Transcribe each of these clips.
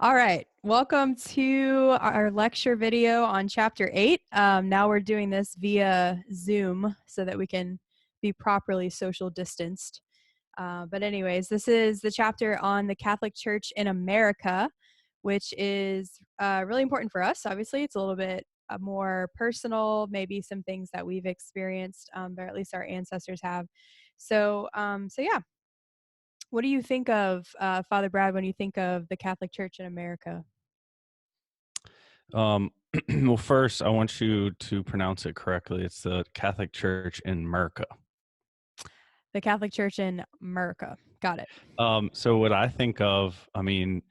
All right. Welcome to our lecture video on chapter 8. Now we're doing this via Zoom so that we can be properly social distanced. But anyways, this is the chapter on the Catholic Church in America, which is really important for us. Obviously, it's a little bit more personal, maybe some things that we've experienced, but at least our ancestors have. So yeah, what do you think of, Father Brad, when you think of the Catholic Church in America? Um, well, first, I want you to pronounce it correctly. It's the Catholic Church in America. The Catholic Church in America. Got it. So what I think of, I mean,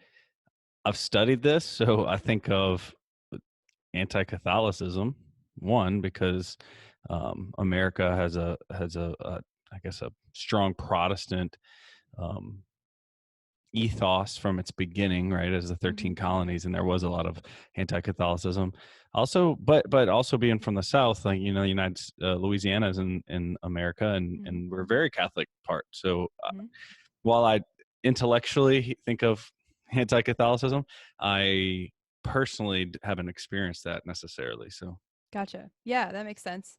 I've studied this, so I think of anti-Catholicism. One, because America has a I guess a strong Protestant um, ethos from its beginning, right, as the Mhm. 13 colonies, and there was a lot of anti-Catholicism. Also, but also being from the South, like Louisiana is in America, and Mhm. and we're a very Catholic part. So Mhm. while I intellectually think of anti-Catholicism, I personally haven't experienced that necessarily. So Gotcha. Yeah, that makes sense.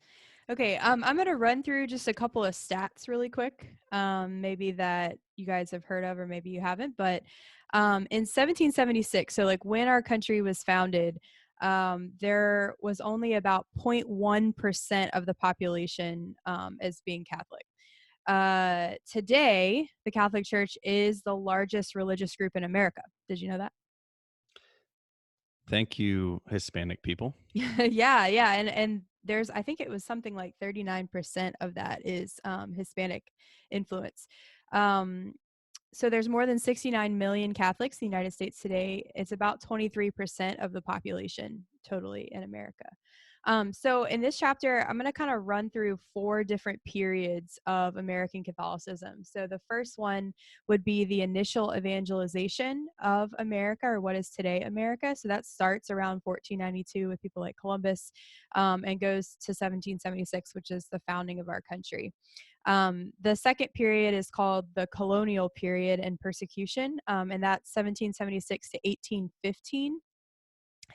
Okay, I'm gonna run through just a couple of stats really quick, maybe that you guys have heard of or maybe you haven't. But in 1776, so like when our country was founded, there was only about 0.1% of the population as being Catholic. Today, the Catholic Church is the largest religious group in America. Did you know that? thank you, Hispanic people. Yeah, yeah, and there's I think it was something like 39% of that is Hispanic influence. Um, so there's more than 69 million Catholics in the United States today. It's about 23% of the population totally in America. So in this chapter, I'm going to kind of run through four different periods of American Catholicism. So the first one would be the initial evangelization of America, or what is today America. So that starts around 1492 with people like Columbus, and goes to 1776, which is the founding of our country. The second period is called the colonial period and persecution, and that's 1776 to 1815.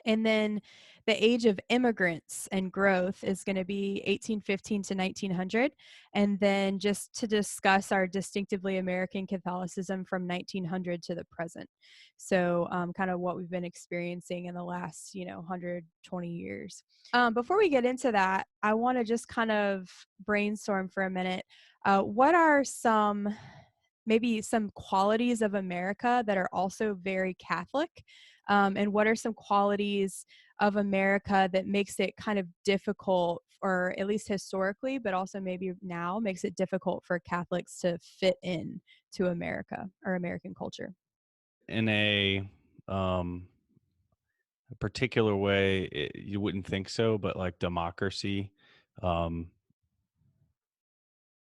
And then the age of immigrants and growth is going to be 1815 to 1900. And then just to discuss our distinctively American Catholicism from 1900 to the present. So, kind of what we've been experiencing in the last, 120 years. Before we get into that, I want to just kind of brainstorm for a minute. What are maybe some qualities of America that are also very Catholic? And what are some qualities of America that makes it kind of difficult, or at least historically, but also maybe now makes it difficult for Catholics to fit in to America or American culture? In um, a particular way, you wouldn't think so, but like democracy um,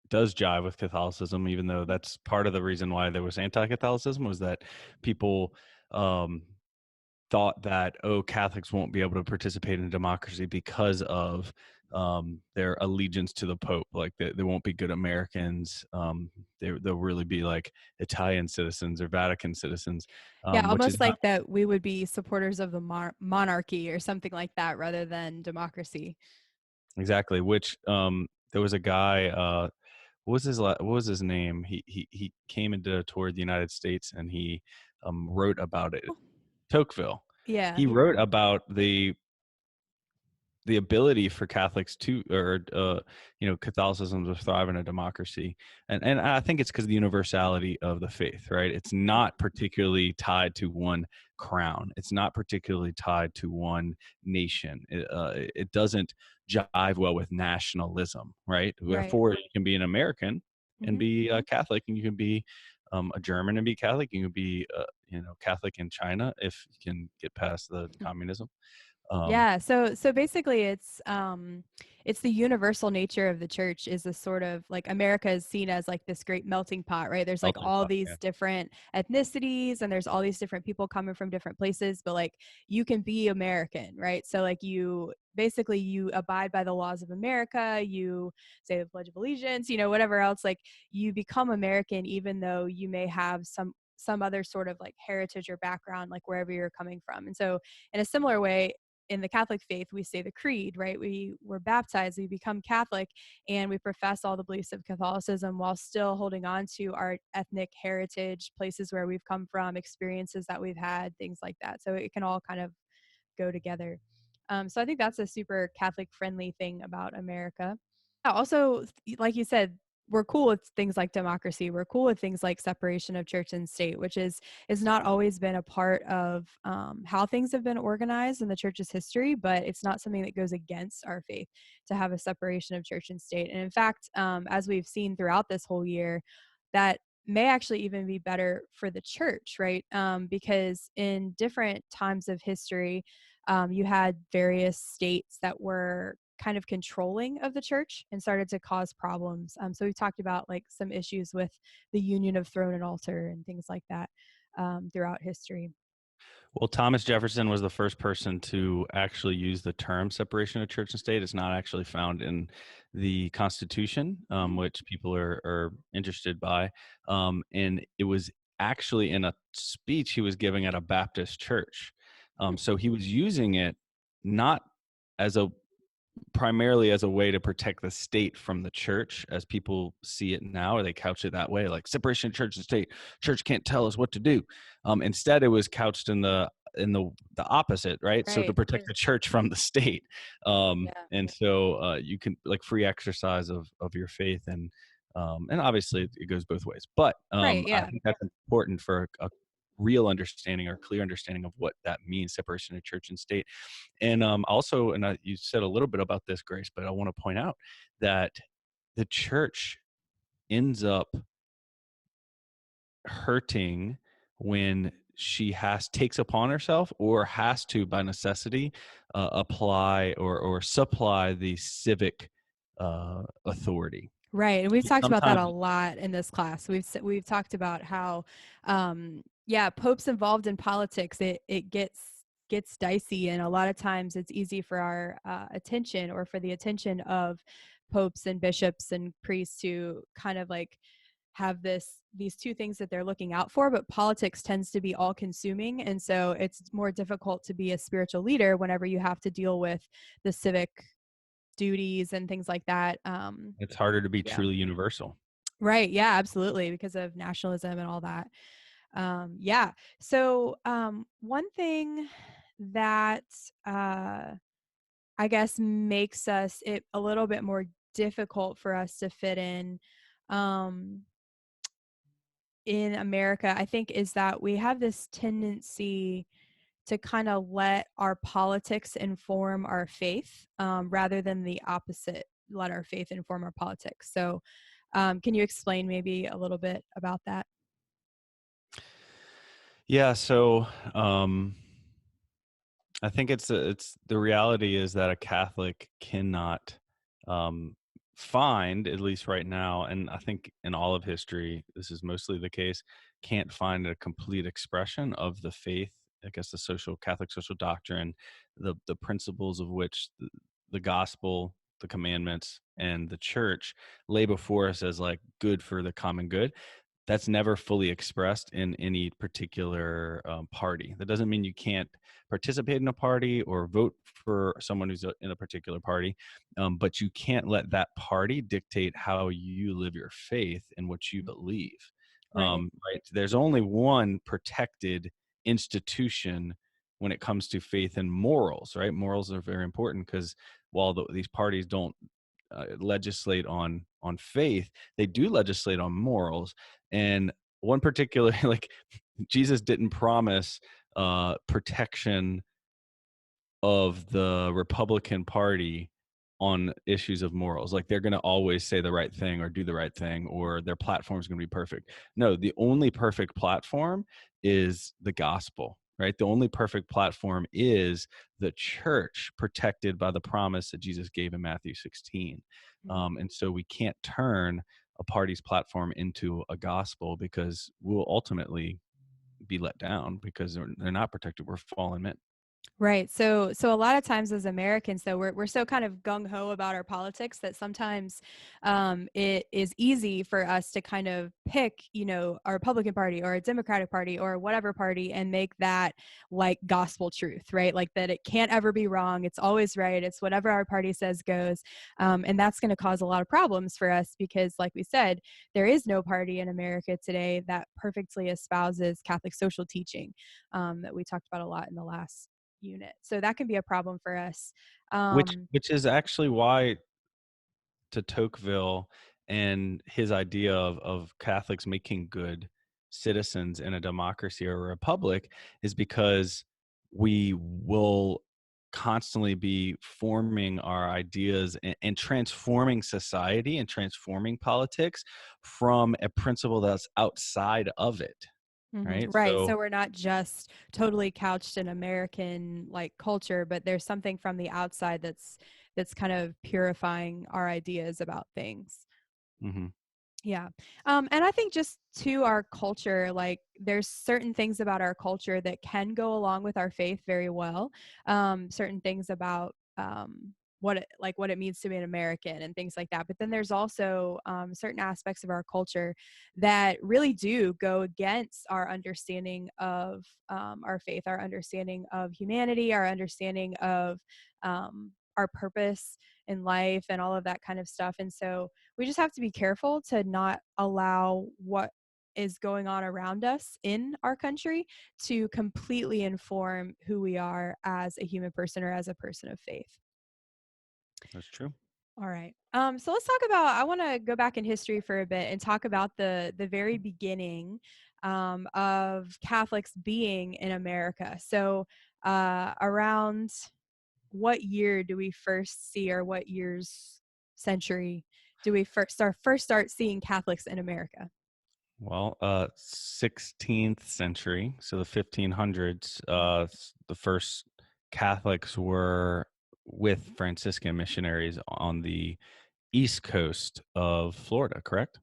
does jive with Catholicism, even though that's part of the reason why there was anti-Catholicism was that people um, thought that, oh, Catholics won't be able to participate in democracy because of their allegiance to the Pope. Like they won't be good Americans. They'll really be like Italian citizens or Vatican citizens, Yeah, which is almost like that we would be supporters of the monarchy or something like that rather than democracy. exactly, which, there was a guy, what was his name? He came into toward the United States and he, wrote about it. Tocqueville. Yeah. He wrote about the ability for Catholics to, or Catholicism to thrive in a democracy, and I think it's because of the universality of the faith, right? It's not particularly tied to one crown. It's not particularly tied to one nation. It doesn't jive well with nationalism, right? Right. Therefore, you can be an American and Hmm. be Catholic, and you can be a German and be Catholic. You can be Catholic in China if you can get past the communism. Um, Yeah, so basically it's the universal nature of the church is a sort of like America is seen as like this great melting pot, right? There's like Melting all pot, yeah. these different ethnicities and there's all these different people coming from different places, but like you can be American, right? So like you abide by the laws of America, you say the Pledge of Allegiance, whatever else, like you become American even though you may have some some other sort of like heritage or background, like wherever you're coming from. And so, in a similar way, in the Catholic faith, we say the creed, right? We're baptized, we become Catholic, and we profess all the beliefs of Catholicism while still holding on to our ethnic heritage, places where we've come from, experiences that we've had, things like that. So it can all kind of go together. So I think that's a super Catholic friendly thing about America. Also, like you said, we're cool with things like democracy. We're cool with things like separation of church and state, which is not always been a part of how things have been organized in the church's history, but it's not something that goes against our faith to have a separation of church and state. And in fact, as we've seen throughout this whole year, that may actually even be better for the church, right? Because in different times of history, you had various states that were kind of controlling of the church and started to cause problems. So we've talked about like some issues with the union of throne and altar and things like that throughout history. Well, Thomas Jefferson was the first person to actually use the term separation of church and state. It's not actually found in the Constitution, Mm. which people are interested by. And it was actually in a speech he was giving at a Baptist church. Mm. So he was using it not as a primarily as a way to protect the state from the church as people see it now, or they couch it that way, like separation of church and state. Church can't tell us what to do. Instead it was couched in the opposite, right? So to Right. protect the church from the state. Yeah. And so you can like free exercise of your faith, and obviously it goes both ways, but Right. I Yeah. think that's important for a real understanding or clear understanding of what that means, separation of church and state. And also, you said a little bit about this, Grace, but I want to point out that the church ends up hurting when she has takes upon herself or has to by necessity apply or supply the civic authority. Right, and we've talked about that Sometimes a lot in this class. We've talked about how, yeah, popes involved in politics, it gets dicey, and a lot of times it's easy for our attention or for the attention of popes and bishops and priests to kind of like have these two things that they're looking out for, but politics tends to be all consuming, and so it's more difficult to be a spiritual leader whenever you have to deal with the civic duties and things like that. it's harder to be Yeah. truly universal. Right. Yeah, absolutely. Because of nationalism and all that. Yeah. So, one thing that I guess makes us it a little bit more difficult for us to fit um, in America, I think, is that we have this tendency to kind of let our politics inform our faith rather than the opposite, let our faith inform our politics. So, can you explain maybe a little bit about that? Yeah, so I think it's the reality is that a Catholic cannot um, find, at least right now, and I think in all of history, this is mostly the case, can't find a complete expression of the faith. I guess the social Catholic social doctrine, the principles of which the gospel, the commandments, and the church lay before us as like good for the common good. That's never fully expressed in any particular party. That doesn't mean you can't participate in a party or vote for someone who's in a particular party, but you can't let that party dictate how you live your faith and what you believe. Right. Right? There's only one protected institution when it comes to faith and morals. Right? Morals are very important because while these parties don't legislate on faith, they do legislate on morals. And one particular like Jesus didn't promise protection of the Republican Party on issues of morals. Like they're going to always say the right thing or do the right thing, or their platform is going to be perfect. No, the only perfect platform is the gospel, right? The only perfect platform is the church protected by the promise that Jesus gave in Matthew 16. Mhm. And so we can't turn a party's platform into a gospel because we'll ultimately be let down because they're not protected. We're fallen men. Right. So a lot of times as Americans, though, we're so kind of gung ho about our politics that sometimes it is easy for us to kind of pick, a Republican Party or a Democratic Party or whatever party and make that like gospel truth, right? Like that it can't ever be wrong. It's always right. It's whatever our party says goes, and that's going to cause a lot of problems for us because, like we said, there is no party in America today that perfectly espouses Catholic social teaching that we talked about a lot in the last unit. So that can be a problem for us. Um, Which is actually why to Tocqueville and his idea of Catholics making good citizens in a democracy or a republic is because we will constantly be forming our ideas and transforming society and transforming politics from a principle that's outside of it, right? right. So So we're not just totally couched in American like culture, but there's something from the outside that's kind of purifying our ideas about things. mhm, Yeah. And I think just to our culture, like there's certain things about our culture that can go along with our faith very well. Certain things about what it means to be an American and things like that. But then there's also certain aspects of our culture that really do go against our understanding of our faith, our understanding of humanity, our understanding of our purpose in life, and all of that kind of stuff. And so we just have to be careful to not allow what is going on around us in our country to completely inform who we are as a human person or as a person of faith. that's true. All right. So let's talk about. I want to go back in history for a bit and talk about the very beginning of Catholics being in America. So around what year do we first see, or what year's century do we first start seeing Catholics in America? Well, 16th century, so the 1500s, the first Catholics were with Franciscan missionaries on the east coast of Florida, correct?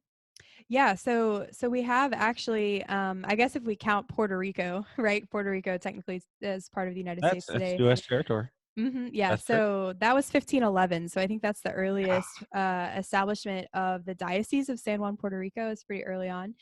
Yeah, so we have actually, I guess if we count Puerto Rico, right? Puerto Rico technically is part of the United States That's today. U.S. territory. Yeah, That's true. so that was 1511. So I think that's the earliest establishment of the Diocese of San Juan, Puerto Rico. Is pretty early on.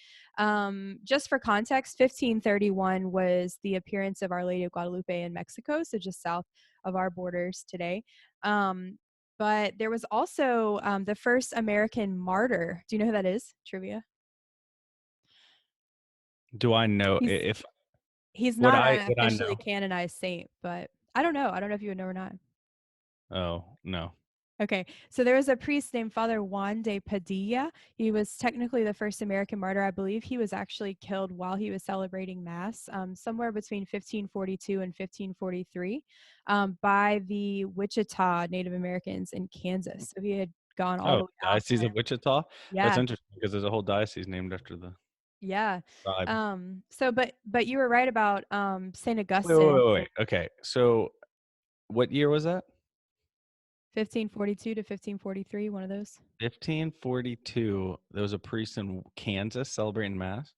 Just for context, 1531 was the appearance of Our Lady of Guadalupe in Mexico, so just south of our borders today. Um, but there was also the first American martyr. Do you know who that is? Trivia. Do I know He's if he's not an would I officially know? canonized saint, but I don't know. I don't know if you would know or not. Oh, no. Okay, so there was a priest named Father Juan de Padilla. He was technically the first American martyr. I believe he was actually killed while he was celebrating Mass, somewhere between 1542 and 1543, by the Wichita Native Americans in Kansas. So he had gone all Oh, the way out Diocese of there. Wichita? That's Yeah, interesting because there's a whole diocese named after the yeah. tribe. So, but you were right about Saint Wait, wait, Augustine, wait, wait. Okay, so what year was that? 1542 to 1543, one of those 1542. There was a priest in Kansas celebrating mass.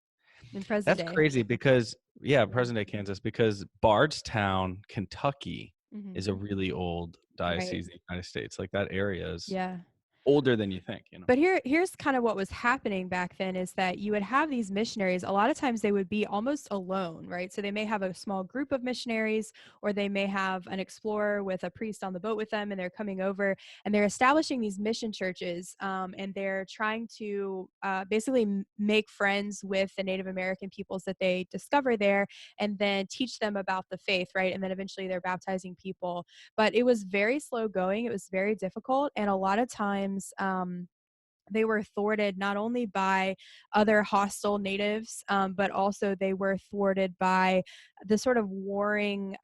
in present That's day. crazy because yeah, Yeah. present day Kansas, because Bardstown, Kentucky Hmm. is a really old Right. diocese in the United States. Like that area is Yeah. older than you think, you know. But here's kind of what was happening back then is that you would have these missionaries. A lot of times they would be almost alone, right? So they may have a small group of missionaries, or they may have an explorer with a priest on the boat with them, and they're coming over and they're establishing these mission churches, and they're trying to basically make friends with the Native American peoples that they discover there, and then teach them about the faith, right? And then eventually they're baptizing people. But it was very slow going. It was very difficult, and a lot of times. They were thwarted not only by other hostile natives, but also they were thwarted by the sort of warring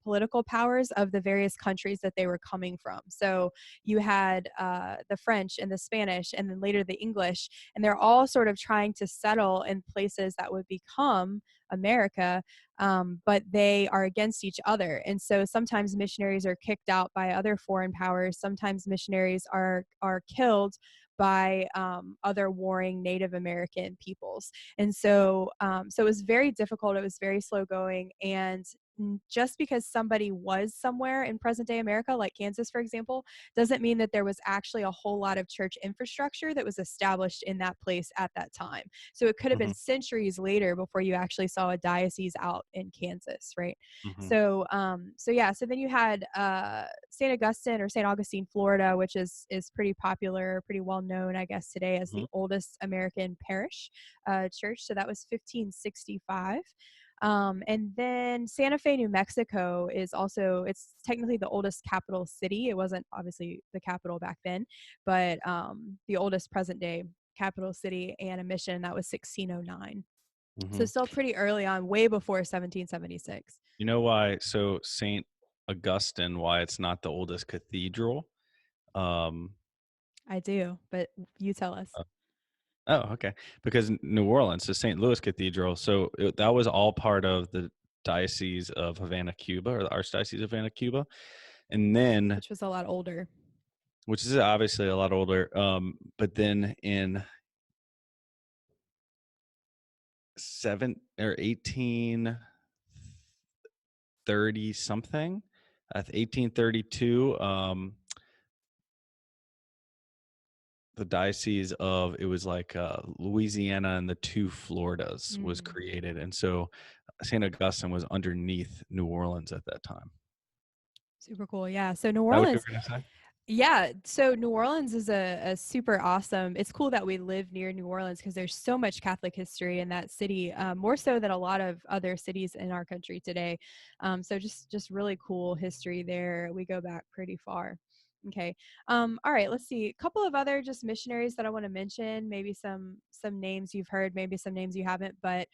political powers of the various countries that they were coming from. So you had the French and the Spanish, and then later the English, and they're all sort of trying to settle in places that would become America, but they are against each other. And so sometimes missionaries are kicked out by other foreign powers. Sometimes missionaries are killed by other warring Native American peoples. And so, so it was very difficult. It was very slow going, and just because somebody was somewhere in present day America, like Kansas, for example, doesn't mean that there was actually a whole lot of church infrastructure that was established in that place at that time. So it could have been Mhm. centuries later before you actually saw a diocese out in Kansas, right? Mhm. So yeah, so then you had St. Augustine or St. Augustine, Florida, which is pretty popular, pretty well known, I guess, today as Mhm. the oldest American parish church. So that was 1565. And then Santa Fe, New Mexico is also, it's technically the oldest capital city. It wasn't obviously the capital back then, but the oldest present day capital city and a mission that was 1609. So Mhm. still pretty early on, way before 1776. You know why? So Saint Augustine, why it's not the oldest cathedral? Um, I do, but you tell us. uh, oh, okay. Because New Orleans, the St. Louis Cathedral, so that was all part of the Diocese of Havana, Cuba, or the Archdiocese of Havana, Cuba, and then, Which was a lot older. which is obviously a lot older. But then in 1830 something, 1832, the diocese of it was like Louisiana and the two Floridas was Mm, created, and so Saint Augustine was underneath New Orleans at that time. super cool. Yeah. So New Is that what you Orleans, were gonna say? yeah, so New Orleans is a super awesome. It's cool that we live near New Orleans because there's so much Catholic history in that city, more so than a lot of other cities in our country today. So just really cool history there. We go back pretty far. Okay. All right. Let's see. A couple of other just missionaries that I want to mention. Maybe some names you've heard, maybe some names you haven't. But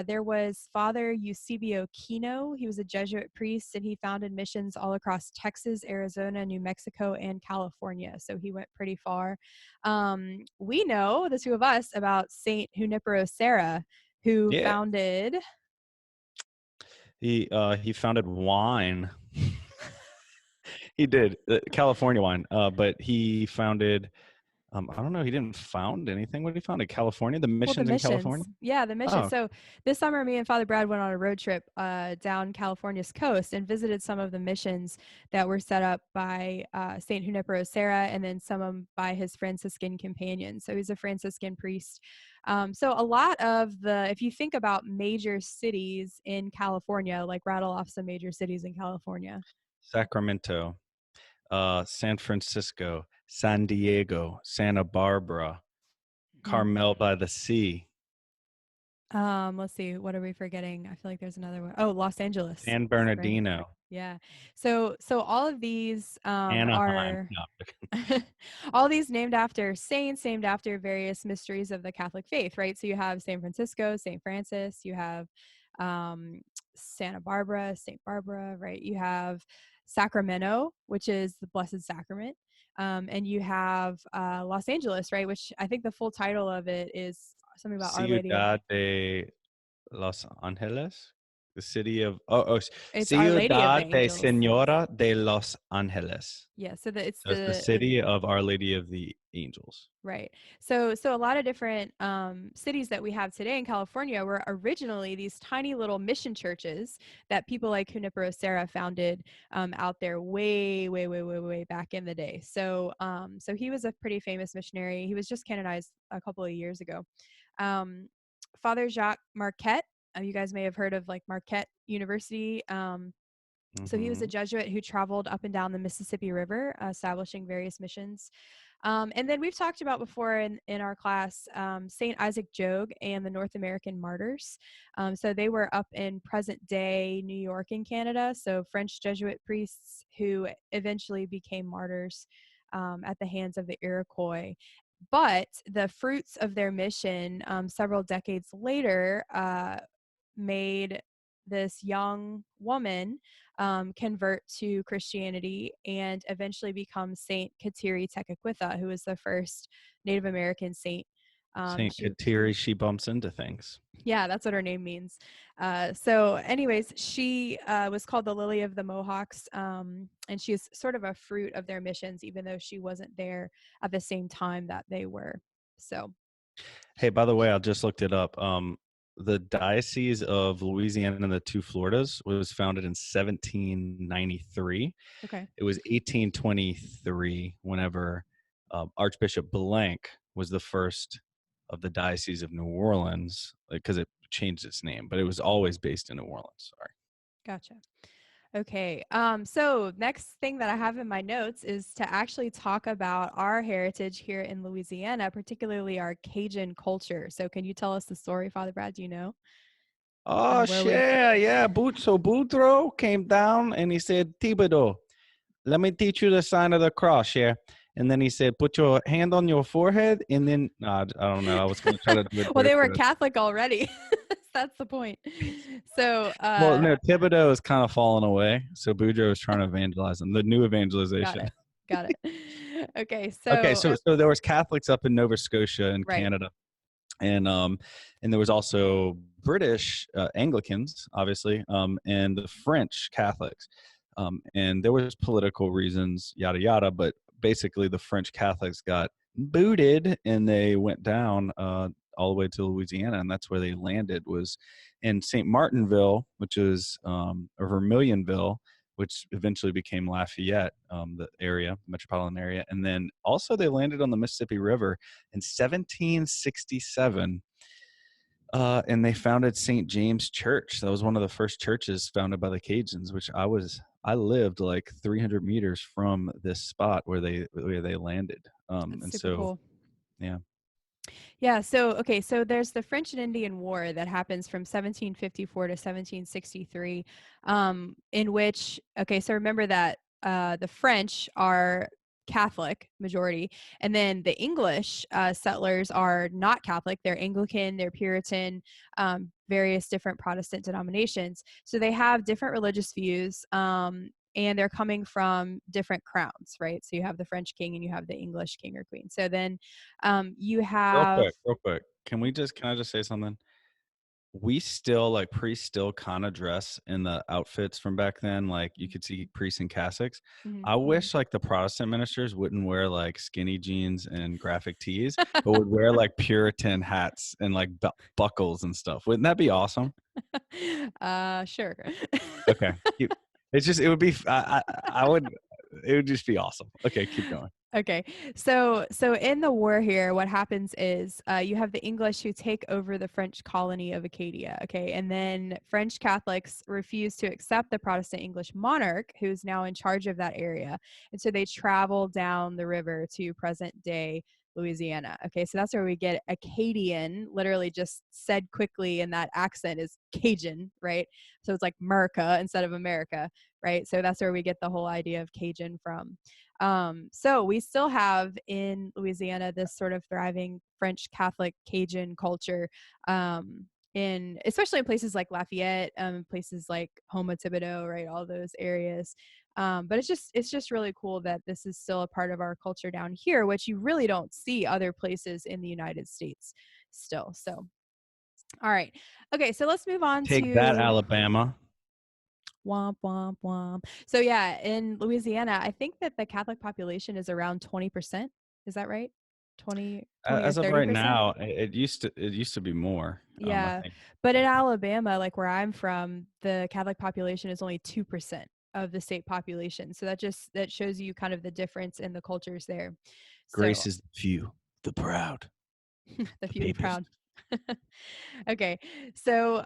there was Father Eusebio Kino. He was a Jesuit priest and he founded missions all across Texas, Arizona, New Mexico, and California. So he went pretty far. We know, the two of us, about Saint Junipero Serra, who Yeah, founded. he founded wine. He did California wine, but he founded. I don't know. He didn't found anything. What did he founded? California, the Well, the missions in California. missions. Yeah, the missions. Oh, So this summer, me and Father Brad went on a road trip down California's coast and visited some of the missions that were set up by St. Junipero Serra and then some of them by his Franciscan companions. So he's a Franciscan priest. So a lot of the, if you think about major cities in California, like rattle off some major cities in California. Sacramento, San Francisco, San Diego, Santa Barbara, Mhm. Carmel by the Sea, Let's see, what are we forgetting? I feel like there's another one. Oh, Los Angeles. San That's right. Bernardino, Yeah. So all of these Anaheim. are No. all these named after saints, named after various mysteries of the Catholic faith, right? So you have San Francisco, Saint Francis, you have um, Santa Barbara, Saint Barbara, right? You have Sacramento, which is the Blessed Sacrament. And you have Los Angeles, right? Which I think the full title of it is something about Our Lady of. Ciudad de Los Angeles, the city of It's Our Lady of the Ciudad de Angels. Señora de Los Angeles. Yeah, so it's So it's the city of Our Lady of the Angels. right. So a lot of different cities that we have today in California were originally these tiny little mission churches that people like Junipero Serra founded out there way, way, way, way, way back in the day. So he was a pretty famous missionary. He was just canonized a couple of years ago. Um, Father Jacques Marquette. You guys may have heard of like Marquette University. So he was a Hmm. Jesuit who traveled up and down the Mississippi River, establishing various missions. And then we've talked about before in our class St. Isaac Jogues and the North American Martyrs. So they were up in present day New York and Canada. So French Jesuit priests who eventually became martyrs at the hands of the Iroquois. But the fruits of their mission several decades later made this young woman convert to Christianity and eventually become Saint Kateri Tekakwitha, who was the first Native American saint. Saint She, Kateri, she bumps into things. yeah, that's what her name means. So, anyways, she was called the Lily of the Mohawks, and she's sort of a fruit of their missions, even though she wasn't there at the same time that they were. So, Hey, by the way, I just looked it up. the Diocese of Louisiana and the two Floridas was founded in 1793. Okay. It was 1823 whenever Archbishop Blank was the first of the Diocese of New Orleans, because it changed its name, but it was always based in New Orleans. Sorry. Gotcha. Okay. So next thing that I have in my notes is to actually talk about our heritage here in Louisiana, particularly our Cajun culture. So can you tell us the story, Father Brad? Do you know? Oh And where we shit, yeah. So Boudreaux came down and he said, Thibodeau, let me teach you the sign of the cross here. And then he said, put your hand on your forehead. And then, I don't know. I was going to try to do it well, they were barefoot. Catholic already. That's the point. So, Well, no, Thibodeau is kind of falling away. So Boudreaux is trying to evangelize them, the new got evangelization. it. Got it. Okay. Okay. So, So there was Catholics up in Nova Scotia and right. Canada. And there was also British Anglicans, obviously, and the French Catholics. And there was political reasons, yada yada, but basically the French Catholics got booted and they went down all the way to Louisiana, and that's where they landed, was in St. Martinville, which is or Vermilionville, which eventually became Lafayette, the area, metropolitan area. And then also they landed on the Mississippi River in 1767, and they founded St. James Church. That was one of the first churches founded by the Cajuns, which I lived like 300 meters from this spot where they landed. That's And super so, cool. yeah. Yeah, so okay, so there's the French and Indian War that happens from 1754 to 1763, in which okay, so remember that the French are Catholic majority, and then the English settlers are not Catholic; they're Anglican, they're Puritan, various different Protestant denominations. So they have different religious views. And they're coming from different crowns, right? So you have the French king and you have the English king or queen. So then you have Real quick. Can I just say something? We still, like, priests still kind of dress in the outfits from back then. Like, you could see priests in cassocks. mhm, I mhm. wish like the Protestant ministers wouldn't wear like skinny jeans and graphic tees, but would wear like Puritan hats and like buckles and stuff. Wouldn't that be awesome? Sure. Okay. It's just, it would be, I would, it would just be awesome. Okay. Keep going. Okay. So in the war here, what happens is you have the English who take over the French colony of Acadia. Okay. And then French Catholics refuse to accept the Protestant English monarch who's now in charge of that area. And so they travel down the river to present day Louisiana. Okay. So that's where we get Acadian, literally just said quickly in that accent is Cajun, right? So it's like Merca instead of America, right? So that's where we get the whole idea of Cajun from. So we still have in Louisiana this sort of thriving French Catholic Cajun culture, in especially in places like Lafayette, places like Houma Thibodeau, right? All those areas. But it's just really cool that this is still a part of our culture down here, which you really don't see other places in the United States still. So, all right, okay, so let's move on Take that, to Alabama. womp womp womp. So yeah, in Louisiana, I think that the Catholic population is around 20%. Is that right? 20 or As of right 30%? now, it used to be more. I Yeah. think. But in Alabama, like where I'm from, the Catholic population is only 2% of the state population. So that shows you kind of the difference in the cultures there. Grace So is the few, the proud, the the few, the papist. proud. Okay. So,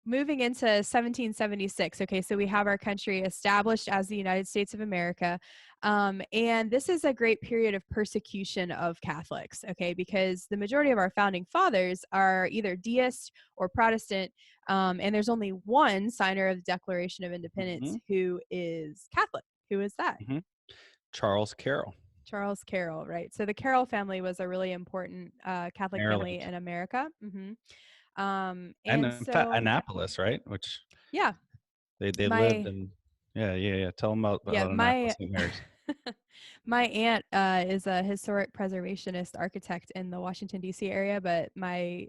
moving into 1776. Okay. So we have our country established as the United States of America. And this is a great period of persecution of Catholics. Okay. Because the majority of our founding fathers are either deist or Protestant. And there's only one signer of the Declaration of Independence Hmm. who is Catholic. Who is that? Hmm. Charles Carroll, Charles Carroll, right? So the Carroll family was a really important Catholic family Maryland, in America. and And in fact, so, Annapolis, right? Which yeah, they lived my in. Yeah, yeah, yeah. Tell them yeah about Annapolis, my St. Mary's. my aunt is a historic preservationist architect in the Washington D.C. area, but my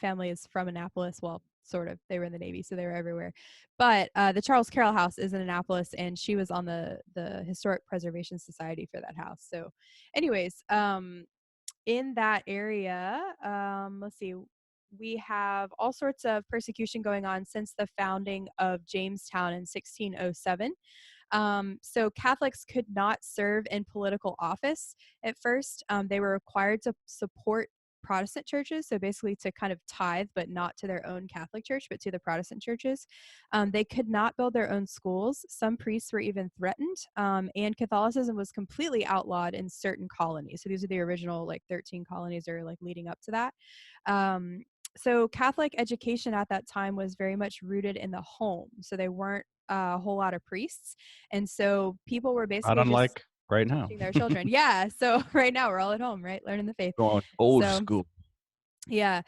family is from Annapolis. Well, sort of. They were in the Navy, so they were everywhere. But the Charles Carroll House is in Annapolis, and she was on the Historic Preservation Society for that house. So, anyways, in that area, let's see. we have all sorts of persecution going on since the founding of Jamestown in 1607. So Catholics could not serve in political office at first. They were required to support Protestant churches, so basically to kind of tithe, but not to their own Catholic church, but to the Protestant churches. They could not build their own schools. Some priests were even threatened, and Catholicism was completely outlawed in certain colonies. So these are the original like 13 colonies or like leading up to that. Um, so Catholic education at that time was very much rooted in the home. So they weren't a whole lot of priests. And so people were Not basically just unlike right now. teaching their children. Yeah. So right now we're all at home, right? Learning the faith. Going old So school. yeah.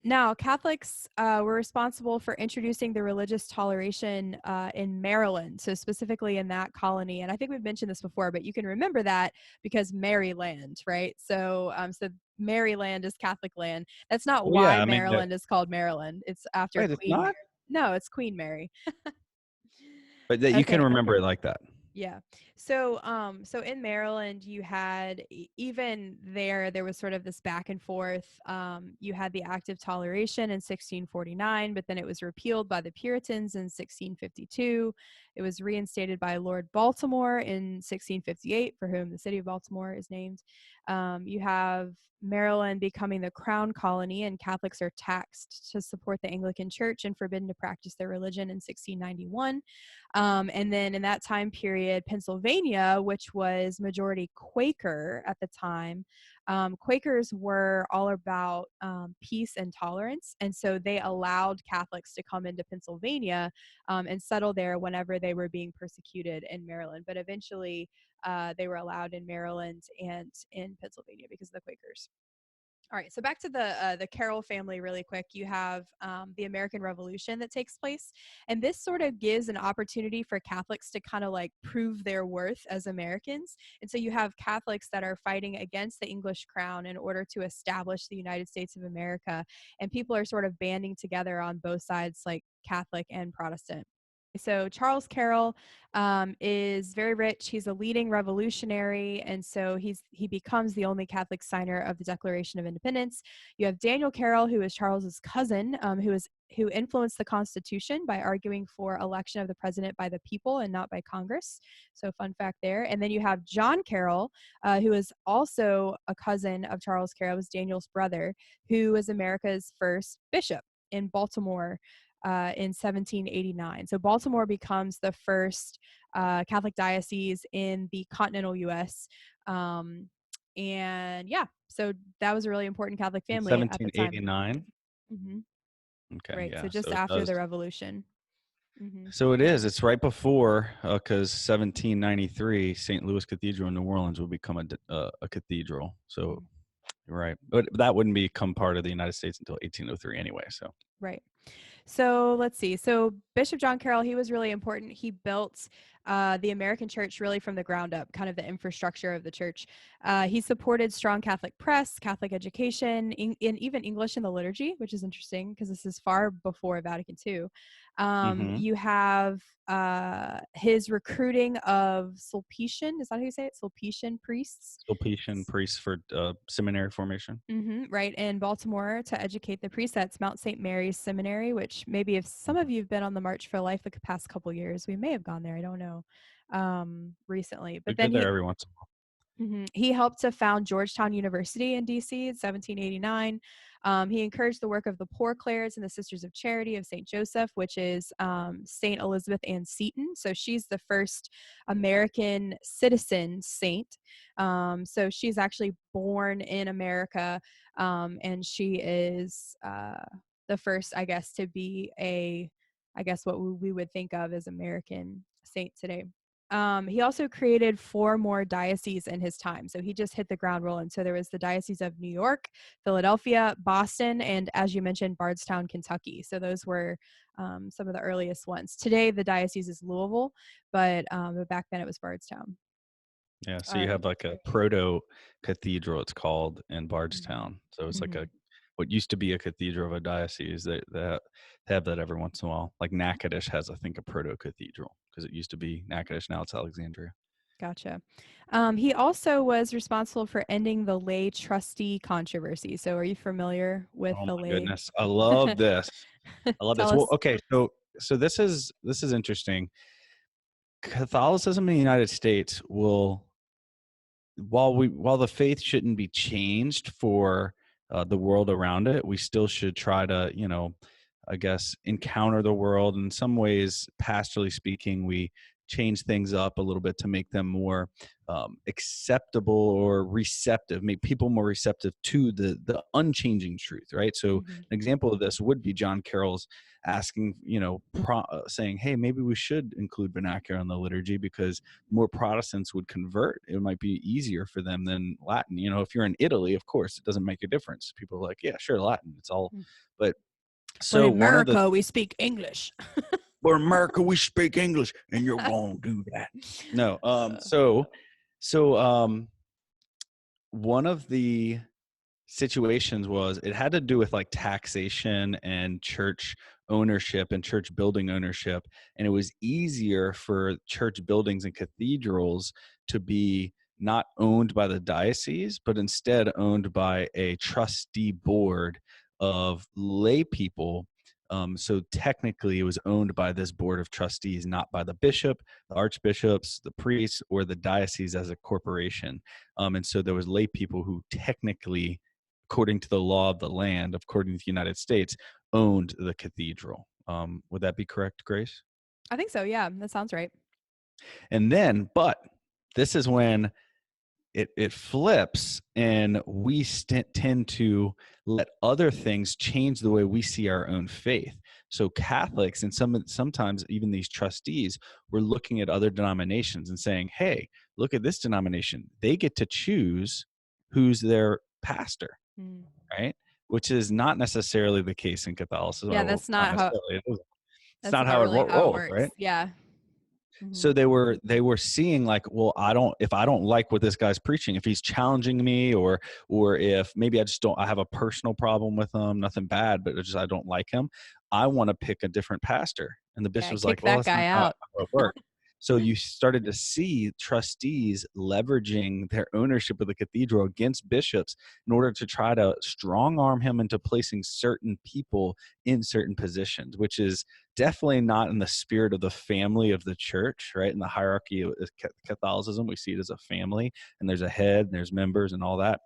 Now, Catholics were responsible for introducing the religious toleration in Maryland, so specifically in that colony. And I think we've mentioned this before, but you can remember that because Maryland, right? So Maryland is Catholic land. That's not Well, why yeah, I mean, Maryland is called Maryland. It's after wait, it's Queen Mary. not? No, it's Queen Mary. But that you can Okay. remember it like that. Yeah. So in Maryland, you had even there was sort of this back and forth. You had the Act of Toleration in 1649, but then it was repealed by the Puritans in 1652. It was reinstated by Lord Baltimore in 1658, for whom the city of Baltimore is named. You have Maryland becoming the crown colony, and Catholics are taxed to support the Anglican Church and forbidden to practice their religion in 1691. And then in that time period, Pennsylvania, which was majority Quaker at the time, Quakers were all about peace and tolerance. And so they allowed Catholics to come into Pennsylvania and settle there whenever they were being persecuted in Maryland. But eventually, they were allowed in Maryland and in Pennsylvania because of the Quakers. All right, so back to the Carroll family really quick. You have the American Revolution that takes place, and this sort of gives an opportunity for Catholics to kind of like prove their worth as Americans. And so you have Catholics that are fighting against the English crown in order to establish the United States of America, and people are sort of banding together on both sides, like Catholic and Protestant. So Charles Carroll is very rich. He's a leading revolutionary, and so he becomes the only Catholic signer of the Declaration of Independence. You have Daniel Carroll, who is Charles's cousin, who influenced the Constitution by arguing for election of the president by the people and not by Congress. So fun fact there. And then you have John Carroll, who is also a cousin of Charles Carroll, was Daniel's brother, who was America's first bishop in Baltimore in 1789. So Baltimore becomes the first Catholic diocese in the continental U.S. And yeah, so that was a really important Catholic In family at the time. 1789. Hmm. Okay, Right. So yeah. just So it after does. the Revolution. Hmm. So it is. It's right before, because 1793, St. Louis Cathedral in New Orleans will become a cathedral. So you're right, but that wouldn't become part of the United States until 1803 anyway. So Right. So let's see. So Bishop John Carroll, he was really important. He built the American church really from the ground up, kind of the infrastructure of the church. He supported strong Catholic press, Catholic education, in even English in the liturgy, which is interesting because this is far before Vatican II. hmm You have his recruiting of Sulpician, is that how you say it? Sulpician priests. Sulpician priests for seminary formation. Right, in Baltimore to educate the priests. That's Mount St. Mary's Seminary, which maybe if some of Mhm. you have been on the March for Life the past couple years, we may have gone there. I don't know recently. We But go then there every once in a while. he helped to found Georgetown University in DC in 1789. He encouraged the work of the Poor Clares and the Sisters of Charity of St. Joseph, which is St. Elizabeth Ann Seton. So she's the first American citizen saint. So she's actually born in America, and she is the first, I guess, to be I guess, what we would think of as American saint today. He also created four more dioceses in his time. So he just hit the ground rolling. So there was the Diocese of New York, Philadelphia, Boston, and as you mentioned, Bardstown, Kentucky. So those were some of the earliest ones. Today, the diocese is Louisville, but back then it was Bardstown. Yeah, so you have like a proto cathedral, it's called, in Mhm. Bardstown. So it's like Mhm. a what used to be a cathedral of a diocese. They have that every once in a while. Like Natchitoches has, I think, a proto cathedral because it used to be Natchitoches, now it's Alexandria. Gotcha. He also was responsible for ending the lay trustee controversy. So, are you familiar with Oh the my lay? goodness. I love this. I love Tell this. Well, us. okay, so this is interesting. Catholicism in the United States will while the faith shouldn't be changed for the world around it, we still should try to, I guess, encounter the world in some ways. Pastorally speaking, we change things up a little bit to make them more acceptable or receptive, make people more receptive to the unchanging truth, right? So Hmm. an example of this would be John Carroll's asking, saying, hey, maybe we should include vernacular in the liturgy because more Protestants would convert. It might be easier for them than Latin. If you're in Italy, of course, it doesn't make a difference. People are like, yeah, sure, Latin. It's all, but But so in one of the, America, we speak English. for America, we speak English, and you're going to do that. No, one of the situations was it had to do with like taxation and church ownership and church building ownership, and it was easier for church buildings and cathedrals to be not owned by the diocese but instead owned by a trustee board of lay people. So technically it was owned by this board of trustees, not by the bishop, the archbishops, the priests, or the diocese as a corporation. And so there was lay people who technically, according to the law of the land, according to the United States, owned the cathedral. Would that be correct, Grace? I think so. Yeah, that sounds right. And then, but this is when it flips, and we tend to let other things change the way we see our own faith. So Catholics and sometimes even these trustees were looking at other denominations and saying, "Hey, look at this denomination. They get to choose who's their pastor." Mm. Right? Which is not necessarily the case in Catholicism. Yeah, Well, that's not not how. necessarily. It's That's not not how it really how it rolls, right? works. Yeah. Hmm. So they were seeing like, well, if I don't like what this guy's preaching, if he's challenging me, or if maybe I have a personal problem with him, nothing bad, but I don't like him. I want to pick a different pastor. And the bishop Yeah, was like, kick well, that that's not guy how out. it works. So you started to see trustees leveraging their ownership of the cathedral against bishops in order to try to strong arm him into placing certain people in certain positions, which is definitely not in the spirit of the family of the church, right? In the hierarchy of Catholicism, we see it as a family, and there's a head, and there's members, and all that.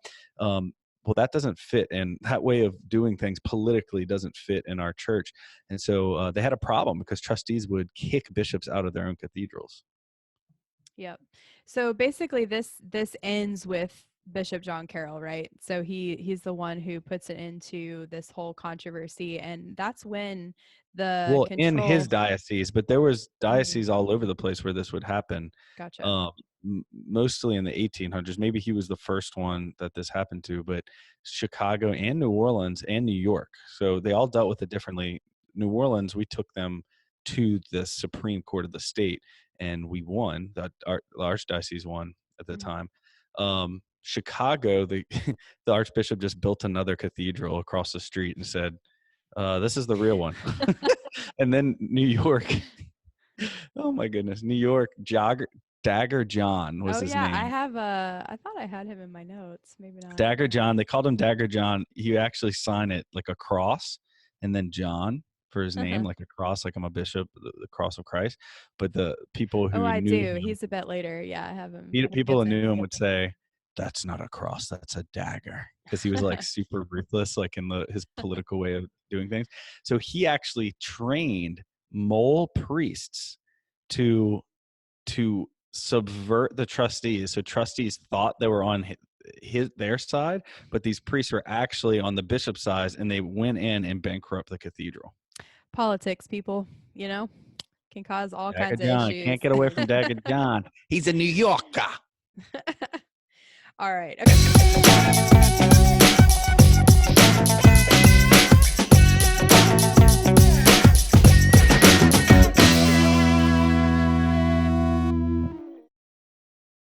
Well, that doesn't fit, and that way of doing things politically doesn't fit in our church. And so they had a problem because trustees would kick bishops out of their own cathedrals. Yep. So basically, this ends with Bishop John Carroll, right? So he's the one who puts it into this whole controversy, and that's when the Well, in his control. diocese, but there was Mhm. dioceses all over the place where this would happen. Gotcha. Um, Mostly in the 1800s. Maybe he was the first one that this happened to, but Chicago and New Orleans and New York. So they all dealt with it differently. New Orleans, we took them to the Supreme Court of the state, and we won. The archdiocese won at the Mhm. time. Chicago, the the archbishop just built another cathedral across the street and said, this is the real one. And then New York, oh my goodness, New York, Dagger John was Oh his yeah, I name. have I thought I had him in my notes. Maybe not. Dagger John, they called him Dagger John. He actually signed it like a cross and then John for his name, like a cross, like I'm a bishop, the cross of Christ. But the people Oh, who I knew do. him, He's a bit later. Yeah, I have him. We'll people get who to knew him. him would say, that's not a cross, that's a dagger. Because he was like super ruthless, like in his political way of doing things. So he actually trained mole priests to subvert the trustees. So trustees thought they were on their side, but these priests were actually on the bishop's side, and they went in and bankrupt the cathedral. Politics, people, can cause all Dagger kinds of John issues. can't get away from Dagger John. He's a New Yorker. All right. Okay.